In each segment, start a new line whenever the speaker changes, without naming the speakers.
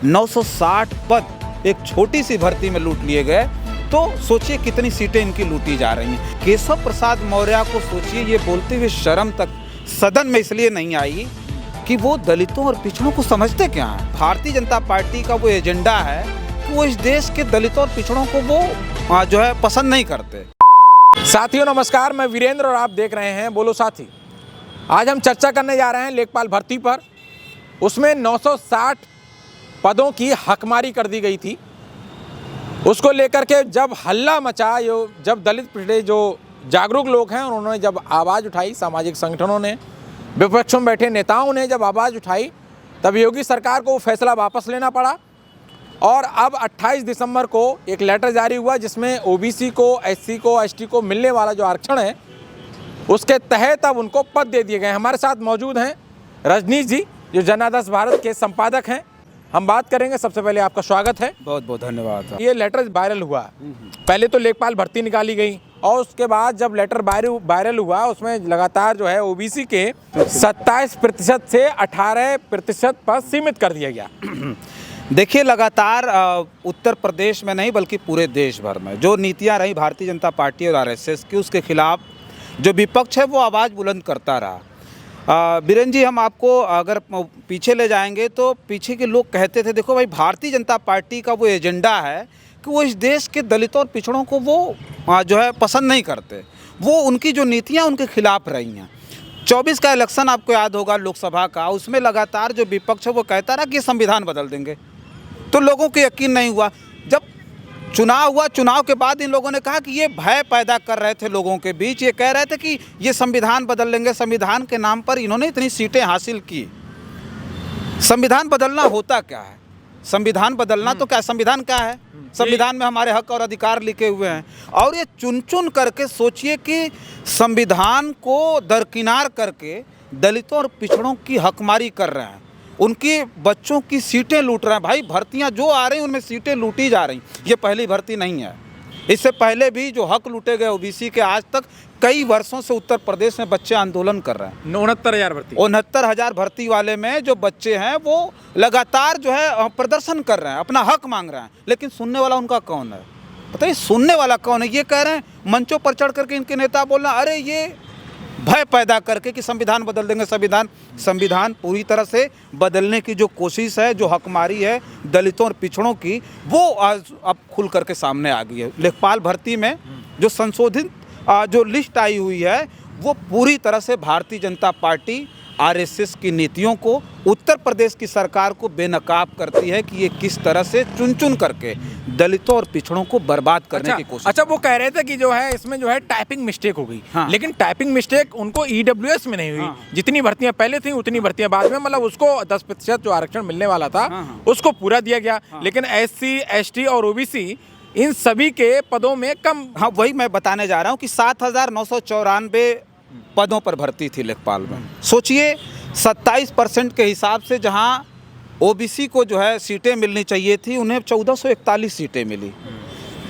960 पद एक छोटी सी भर्ती में लूट लिए गए, तो सोचिए कितनी सीटें इनकी लूटी जा रही हैं। केशव प्रसाद मौर्य को सोचिए ये बोलते हुए शर्म तक सदन में इसलिए नहीं आई कि वो दलितों और पिछड़ों को समझते क्या हैं। भारतीय जनता पार्टी का वो एजेंडा है कि वो इस देश के दलितों और पिछड़ों को वो जो है पसंद नहीं करते।
साथियों नमस्कार, मैं वीरेंद्र और आप देख रहे हैं बोलो साथी। आज हम चर्चा करने जा रहे हैं लेखपाल भर्ती पर। उसमें 960 पदों की हकमारी कर दी गई थी। उसको लेकर के जब हल्ला मचा, जब दलित पिछड़े जो जागरूक लोग हैं उन्होंने जब आवाज़ उठाई, सामाजिक संगठनों ने, विपक्षों में बैठे नेताओं ने जब आवाज़ उठाई, तब योगी सरकार को वो फैसला वापस लेना पड़ा। और अब 28 दिसंबर को एक लेटर जारी हुआ जिसमें ओबीसी को, एससी को, एसटी को मिलने वाला जो आरक्षण है उसके तहत अब उनको पद दे दिए गए। हमारे साथ मौजूद हैं रजनीश जी, जो जनादेश भारत के संपादक हैं। हम बात करेंगे। सबसे पहले आपका स्वागत है।
बहुत बहुत धन्यवाद।
ये लेटर वायरल हुआ, पहले तो लेखपाल भर्ती निकाली गई और उसके बाद जब लेटर वायरल हुआ उसमें लगातार जो है ओबीसी के 27% से 18% पर सीमित कर दिया गया।
देखिए, लगातार उत्तर प्रदेश में नहीं बल्कि पूरे देश भर में जो नीतियां रही भारतीय जनता पार्टी और आरएसएस की, उसके खिलाफ जो विपक्ष है वो आवाज़ बुलंद करता रहा। बीरेन जी, हम आपको अगर पीछे ले जाएंगे तो पीछे के लोग कहते थे, देखो भाई, भारतीय जनता पार्टी का वो एजेंडा है कि वो इस देश के दलितों और पिछड़ों को वो जो है पसंद नहीं करते। वो उनकी जो नीतियाँ उनके खिलाफ रही हैं। 24 का इलेक्शन आपको याद होगा लोकसभा का, उसमें लगातार जो विपक्ष है वो कहता रहा कि संविधान बदल देंगे, तो लोगों को यकीन नहीं हुआ। जब चुनाव हुआ, चुनाव के बाद इन लोगों ने कहा कि ये भय पैदा कर रहे थे लोगों के बीच। ये कह रहे थे कि ये संविधान बदल लेंगे। संविधान के नाम पर इन्होंने इतनी सीटें हासिल की। संविधान बदलना होता क्या है? संविधान बदलना तो क्या, संविधान क्या है? संविधान में हमारे हक और अधिकार लिखे हुए हैं। और ये चुन चुन करके सोचिए कि संविधान को दरकिनार करके दलितों और पिछड़ों की हकमारी कर रहे हैं, उनके बच्चों की सीटें लूट रहे हैं। भाई, भर्तियां जो आ रही हैं उनमें सीटें लूटी जा रही। ये पहली भर्ती नहीं है। इससे पहले भी जो हक लूटे गए ओबीसी के, आज तक कई वर्षों से उत्तर प्रदेश में बच्चे आंदोलन कर रहे हैं।
69,000 भर्ती,
69,000 भर्ती वाले में जो बच्चे हैं वो लगातार जो है प्रदर्शन कर रहे हैं, अपना हक मांग रहे हैं। लेकिन सुनने वाला उनका कौन है? बताइए, सुनने वाला कौन है? ये कह रहे हैं मंचों पर चढ़ करके इनके नेता बोल रहे हैं, अरे ये भय पैदा करके कि संविधान बदल देंगे। संविधान पूरी तरह से बदलने की जो कोशिश है, जो हकमारी है दलितों और पिछड़ों की, वो आज अब खुल करके सामने आ गई है। लेखपाल भर्ती में जो संशोधित जो लिस्ट आई हुई है वो पूरी तरह से भारतीय जनता पार्टी आरएसएस की नीतियों को, उत्तर प्रदेश की सरकार को बेनकाब करती है कि ये किस तरह से चुन चुन करके दलितों और पिछड़ों को बर्बाद करने की कोशिश।
अच्छा, वो कह रहे थे कि जो है इसमें जो है टाइपिंग मिस्टेक हो गई। हाँ। लेकिन टाइपिंग मिस्टेक उनको ईडब्ल्यूएस में नहीं हुई। हाँ। जितनी भर्तियां पहले थी उतनी भर्तियां बाद में, मतलब उसको 10% जो आरक्षण मिलने वाला था उसको पूरा दिया गया। लेकिन एससी, एसटी और ओबीसी इन सभी के पदों में कम।
हाँ, वही मैं बताने जा रहा हूँ कि 7,994 पदों पर भर्ती थी लेखपाल में। सोचिए, 27% के हिसाब से जहाँ ओबीसी को जो है सीटें मिलनी चाहिए थी, उन्हें 1441 सीटें मिली।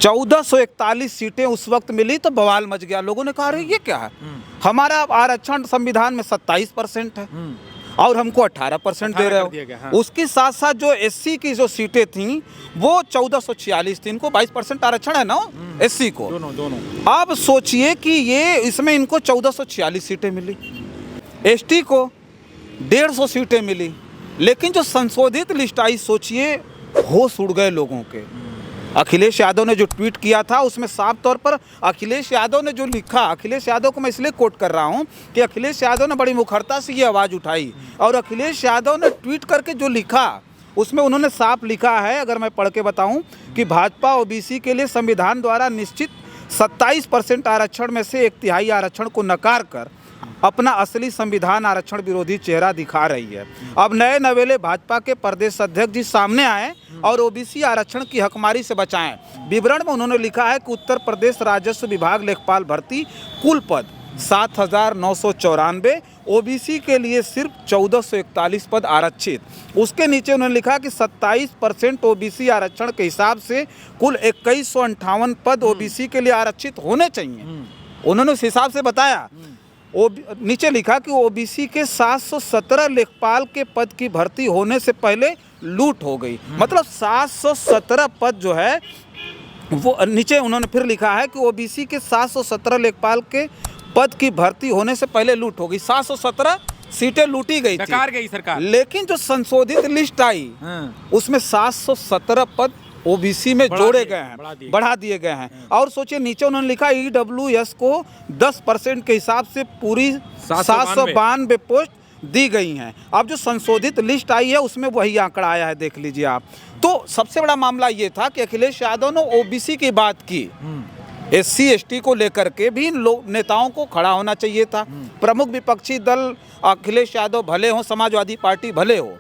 1441 सीटें उस वक्त मिली तो बवाल मच गया। लोगों ने कहा, अरे ये क्या है? हमारा आरक्षण संविधान में 27% है और हमको 18% दे रहे हो। हाँ। उसके साथ साथ जो एससी की जो सीटें थीं वो 1446 थी। इनको 22% आरक्षण है ना एससी को। दोनों। अब सोचिए कि ये इसमें इनको 1446 सीटें मिली, एसटी को 150 सीटें मिली। लेकिन जो संशोधित लिस्ट आई, सोचिए होश उड़ गए लोगों के। अखिलेश यादव ने जो ट्वीट किया था उसमें साफ तौर पर अखिलेश यादव ने जो लिखा, अखिलेश यादव को मैं इसलिए कोट कर रहा हूं कि अखिलेश यादव ने बड़ी मुखरता से ये आवाज़ उठाई। और अखिलेश यादव ने ट्वीट करके जो लिखा उसमें उन्होंने साफ लिखा है, अगर मैं पढ़ के बताऊं, कि भाजपा ओबीसी के लिए संविधान द्वारा निश्चित 27% आरक्षण में से 1/3 आरक्षण को नकार कर अपना असली संविधान आरक्षण विरोधी चेहरा दिखा रही है। अब नए नवेले भाजपा के प्रदेश अध्यक्ष जी सामने आए और ओबीसी आरक्षण की हकमारी से बचाएं। विवरण में उन्होंने लिखा है कि उत्तर प्रदेश राजस्व विभाग लेखपाल भर्ती कुल पद 7,994, ओबीसी के लिए सिर्फ 1441 पद आरक्षित। उसके नीचे उन्होंने लिखा कि 27% ओबीसी आरक्षण के हिसाब से कुल 2158 पद ओबीसी के लिए आरक्षित होने चाहिए। उन्होंने उस हिसाब से बताया। नीचे लिखा कि ओबीसी के 717 लेखपाल के पद की भर्ती होने से पहले लूट हो गई। मतलब 717 पद जो है वो, नीचे उन्होंने फिर लिखा है कि ओबीसी के 717 लेखपाल के पद की भर्ती होने से पहले लूट हो गई। 717 सीटें लूटी गई थी,
बेकार गई सरकार।
लेकिन जो संशोधित लिस्ट आई उसमें 717 पद ओबीसी में जोड़े गए हैं, बढ़ा दिए गए हैं। और सोचिए नीचे उन्होंने लिखा ईडब्ल्यूएस को 10% के हिसाब से पूरी 792 पोस्ट दी गई हैं। अब जो संशोधित लिस्ट आई है उसमें वही आंकड़ा आया है, देख लीजिए आप। तो सबसे बड़ा मामला ये था कि अखिलेश यादव ने ओबीसी की बात की, एससी एसटी को लेकर के भी नेताओं को खड़ा होना चाहिए था। प्रमुख विपक्षी दल अखिलेश यादव भले हो, समाजवादी पार्टी भले हो,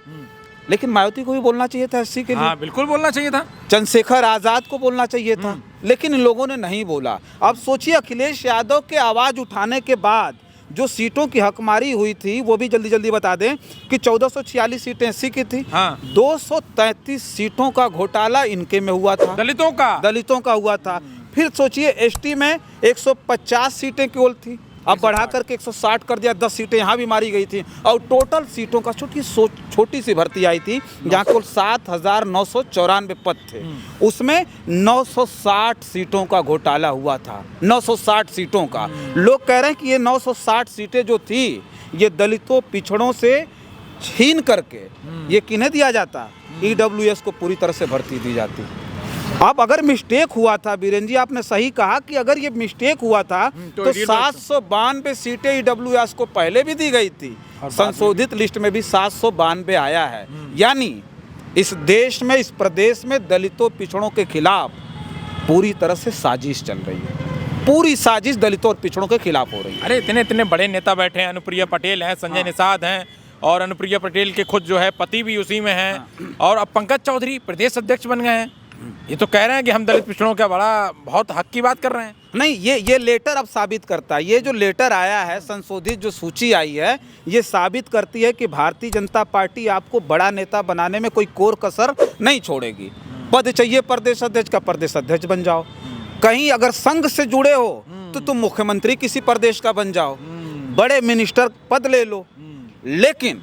लेकिन मायावती को भी बोलना चाहिए था एससी के लिए।
हाँ, बिल्कुल बोलना चाहिए था।
चंद्रशेखर आजाद को बोलना चाहिए था, लेकिन इन लोगों ने नहीं बोला। अब सोचिए अखिलेश यादव के आवाज उठाने के बाद जो सीटों की हकमारी हुई थी, वो भी जल्दी जल्दी बता दें कि 1446 सीटें एससी की थी।
हाँ।
233 सीटों का घोटाला इनके में हुआ था, दलितों का हुआ था। फिर सोचिए एसटी में 150 सीटें केवल थी, अब बढ़ा करके 160 कर दिया, 10 सीटें यहाँ भी मारी गई थी। और टोटल सीटों का छोटी सी भर्ती आई थी जहाँ कुल 7,994 पद थे, उसमें 960 सीटों का घोटाला हुआ था। 960 सीटों का। लोग कह रहे हैं कि ये 960 सीटें जो थी ये दलितों पिछड़ों से छीन करके ये किन्हें दिया जाता, ईडब्ल्यूएस को पूरी तरह से भर्ती दी जाती। अब अगर मिस्टेक हुआ था, बीरेन जी आपने सही कहा कि अगर ये मिस्टेक हुआ था तो 792 सीटें ईडब्ल्यूएस को पहले भी दी गई थी, संशोधित लिस्ट में भी 792 आया है। यानी इस देश में, इस प्रदेश में दलितों पिछड़ों के खिलाफ पूरी तरह से साजिश चल रही है। पूरी साजिश दलितों और पिछड़ों के खिलाफ हो रही है।
अरे इतने इतने बड़े नेता बैठे हैं, अनुप्रिया पटेल हैं, संजय निषाद हैं, और अनुप्रिया पटेल के खुद जो है पति भी उसी में हैं, और अब पंकज चौधरी प्रदेश अध्यक्ष बन गए हैं। ये तो कह रहे हैं कि हम दलित पिछड़ों का बहुत हक की बात कर रहे हैं।
नहीं, ये लेटर अब साबित करता है, ये जो लेटर आया है, संशोधित जो सूची आई है, ये साबित करती है कि भारतीय जनता पार्टी आपको बड़ा नेता बनाने में कोई कोर कसर नहीं छोड़ेगी। पद चाहिए प्रदेश अध्यक्ष का, प्रदेश अध्यक्ष बन जाओ। कहीं अगर संघ से जुड़े हो तो तुम मुख्यमंत्री किसी प्रदेश का बन जाओ, बड़े मिनिस्टर पद ले लो, लेकिन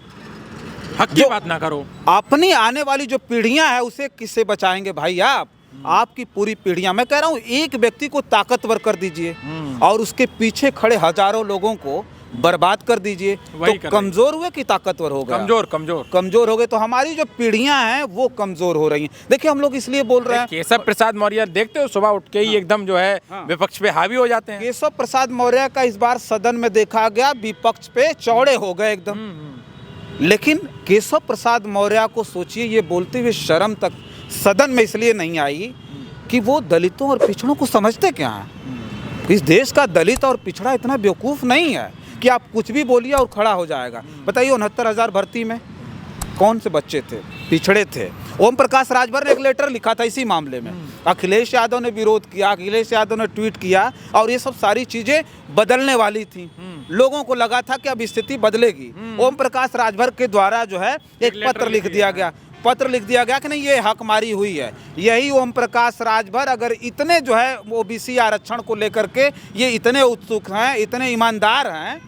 हक की बात ना करो।
अपनी आने वाली जो पीढ़ियां हैं उसे किससे बचाएंगे भाई आप? आपकी पूरी पीढ़ियां, मैं कह रहा हूं एक व्यक्ति को ताकतवर कर दीजिए और उसके पीछे खड़े हजारों लोगों को बर्बाद कर दीजिए, तो कमजोर हुए कि ताकतवर हो गए? कमजोर हो गए। तो हमारी जो पीढ़ियां हैं वो कमजोर हो रही हैं। देखिए हम लोग इसलिए बोल रहे हैं,
केशव प्रसाद मौर्य देखते हो सुबह उठ के ही एकदम जो है विपक्ष पे हावी हो जाते हैं।
केशव प्रसाद मौर्य का इस बार सदन में देखा गया, विपक्ष पे चौड़े हो गए एकदम। लेकिन केशव प्रसाद मौर्य को सोचिए, ये बोलते हुए शर्म तक सदन में इसलिए नहीं आई कि वो दलितों और पिछड़ों को समझते क्या हैं। इस देश का दलित और पिछड़ा इतना बेवकूफ़ नहीं है कि आप कुछ भी बोलिए और खड़ा हो जाएगा। बताइए 69,000 भर्ती में कौन से बच्चे थे, पिछड़े थे? ओम प्रकाश राजभर ने एक लेटर लिखा था इसी मामले में, अखिलेश यादव ने विरोध किया, अखिलेश यादव ने ट्वीट किया, और ये सब सारी चीज़ें बदलने वाली थी। लोगों को लगा था कि अब स्थिति बदलेगी। ओम प्रकाश राजभर के द्वारा जो है एक पत्र लिख दिया गया कि नहीं, ये हकमारी हुई है। यही ओम प्रकाश राजभर अगर इतने जो है ओबीसी आरक्षण को लेकर के ये इतने उत्सुक हैं, इतने ईमानदार हैं,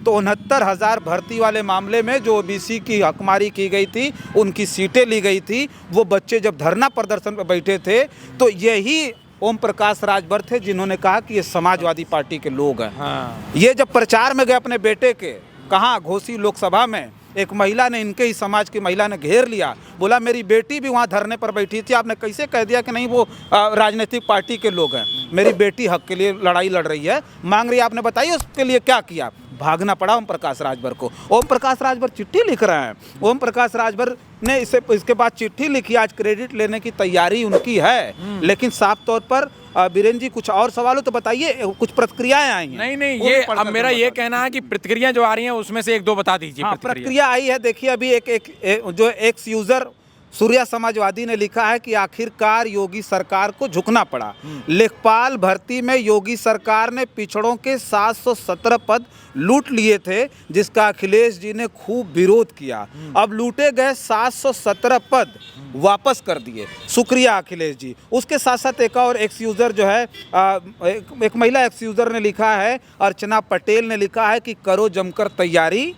तो 69,000 भर्ती वाले मामले में जो ओबीसी की हकमारी की गई थी, उनकी सीटें ली गई थी, वो बच्चे जब धरना प्रदर्शन पर बैठे थे तो यही ओम प्रकाश राजभर थे जिन्होंने कहा कि ये समाजवादी पार्टी के लोग हैं। ये जब प्रचार में गए अपने बेटे के, कहाँ, घोसी लोकसभा में, एक महिला ने, इनके ही समाज की महिला ने घेर लिया, बोला मेरी बेटी भी वहाँ धरने पर बैठी थी, आपने कैसे कह दिया कि नहीं वो राजनीतिक पार्टी के लोग हैं? मेरी बेटी हक के लिए लड़ाई लड़ रही है, मांग रही है, आपने बताइए उसके लिए क्या किया? भागना पड़ा ओम प्रकाश राजभर को। ओम प्रकाश राजभर चिट्ठी लिख रहे हैं। ओम प्रकाश राजभर ने इसके बाद चिट्ठी लिखी, आज क्रेडिट लेने की तैयारी उनकी है, लेकिन साफ तौर पर बीरेन जी कुछ और सवाल हो तो बताइए, कुछ प्रतिक्रियाएं आई हैं?
नहीं, ये अब मेरा ये कहना है कि प्रतिक्रिया जो आ रही हैं उसमें से एक दो बता दीजिए।
प्रतिक्रिया आई है, देखिए अभी एक जो एक्स यूजर सूर्या समाजवादी ने लिखा है कि आखिरकार योगी सरकार को झुकना पड़ा। लेखपाल भर्ती में योगी सरकार ने पिछड़ों के 717 पद लूट लिए थे, जिसका अखिलेश जी ने खूब विरोध किया। अब लूटे गए 717 पद वापस कर दिए। शुक्रिया अखिलेश जी। उसके साथ साथ एक और एक्स यूज़र जो है एक महिला एक्स यूज़र ने लिखा है, अर्चना पटेल ने लिखा है कि करो जमकर तैयारी,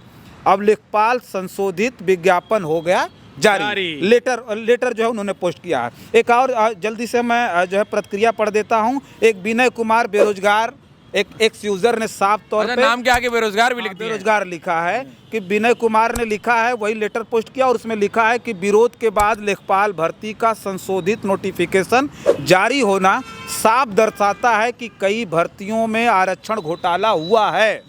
अब लेखपाल संशोधित विज्ञापन हो गया जारी। लेटर जो है उन्होंने पोस्ट किया है। एक और जल्दी से मैं जो है प्रतिक्रिया पढ़ देता हूं। एक विनय कुमार बेरोजगार एक एक्स यूजर ने साफ तौर पे
नाम के आगे बेरोजगार भी लिख दिया,
बेरोजगार लिखा है कि विनय कुमार ने लिखा है, वही लेटर पोस्ट किया और उसमें लिखा है कि विरोध के बाद लेखपाल भर्ती का संशोधित नोटिफिकेशन जारी होना साफ दर्शाता है कि कई भर्तियों में आरक्षण घोटाला हुआ है।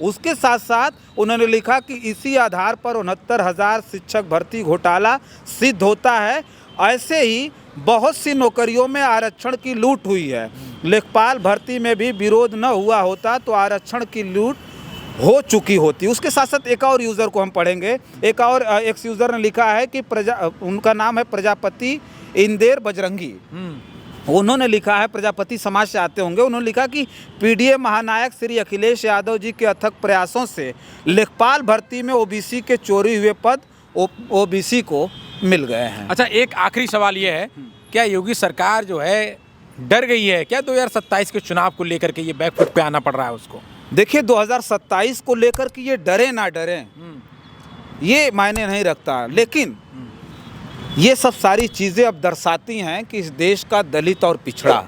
उसके साथ साथ उन्होंने लिखा कि इसी आधार पर 69,000 शिक्षक भर्ती घोटाला सिद्ध होता है। ऐसे ही बहुत सी नौकरियों में आरक्षण की लूट हुई है। लेखपाल भर्ती में भी विरोध न हुआ होता तो आरक्षण की लूट हो चुकी होती। उसके साथ साथ एक और यूज़र को हम पढ़ेंगे। एक और एक्स यूज़र ने लिखा है कि उनका नाम है प्रजापति इंदेर बजरंगी। उन्होंने लिखा है, प्रजापति समाज से आते होंगे, उन्होंने लिखा कि पीडीए महानायक श्री अखिलेश यादव जी के अथक प्रयासों से लेखपाल भर्ती में ओबीसी के चोरी हुए पद ओबीसी को मिल गए हैं।
अच्छा, एक आखिरी सवाल ये है, क्या योगी सरकार जो है डर गई है क्या 2027 के चुनाव को लेकर के, ये बैकफुट पे आना पड़ रहा है उसको?
देखिए 2027 को लेकर के ये डरे ना डरे ये मायने नहीं रखता, लेकिन ये सब सारी चीज़ें अब दर्शाती हैं कि इस देश का दलित और पिछड़ा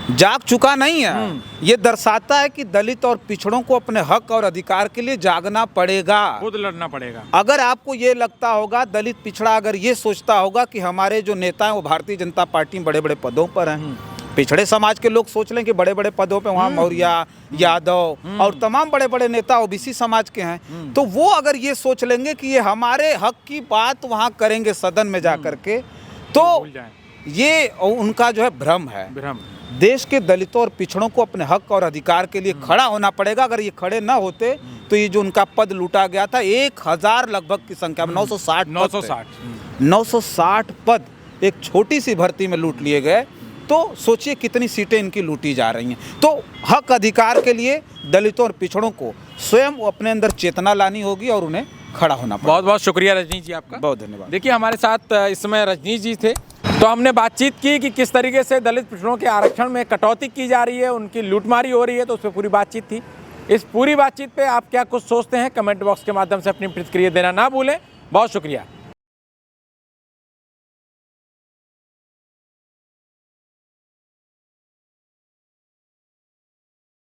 जाग चुका नहीं है। ये दर्शाता है कि दलित और पिछड़ों को अपने हक और अधिकार के लिए जागना पड़ेगा,
खुद लड़ना पड़ेगा।
अगर आपको ये लगता होगा, दलित पिछड़ा अगर ये सोचता होगा कि हमारे जो नेता हैं वो भारतीय जनता पार्टी में बड़े बड़े पदों पर हैं, पिछड़े समाज के लोग सोच लें कि बड़े बड़े पदों पे वहाँ मौर्य, यादव और तमाम बड़े बड़े नेता ओबीसी समाज के हैं, तो वो अगर ये सोच लेंगे कि ये हमारे हक की बात वहाँ करेंगे सदन में जा कर के, तो ये उनका जो है भ्रम है। देश के दलितों और पिछड़ों को अपने हक और अधिकार के लिए खड़ा होना पड़ेगा। अगर ये खड़े ना होते तो ये जो उनका पद लूटा गया था 1000 लगभग की संख्या में 960 पद एक छोटी सी भर्ती में लूट लिए गए, तो सोचिए कितनी सीटें इनकी लूटी जा रही हैं। तो हक अधिकार के लिए दलितों और पिछड़ों को स्वयं अपने अंदर चेतना लानी होगी और उन्हें खड़ा होना पड़ेगा।
बहुत बहुत शुक्रिया रजनीश जी आपका, बहुत धन्यवाद। देखिए हमारे साथ इस समय रजनीश जी थे, तो हमने बातचीत की कि किस तरीके से दलित पिछड़ों के आरक्षण में कटौती की जा रही है, उनकी लूटमारी हो रही है, तो उस पर पूरी बातचीत थी। इस पूरी बातचीत पे आप क्या कुछ सोचते हैं, कमेंट बॉक्स के माध्यम से अपनी प्रतिक्रिया देना ना भूलें। बहुत शुक्रिया।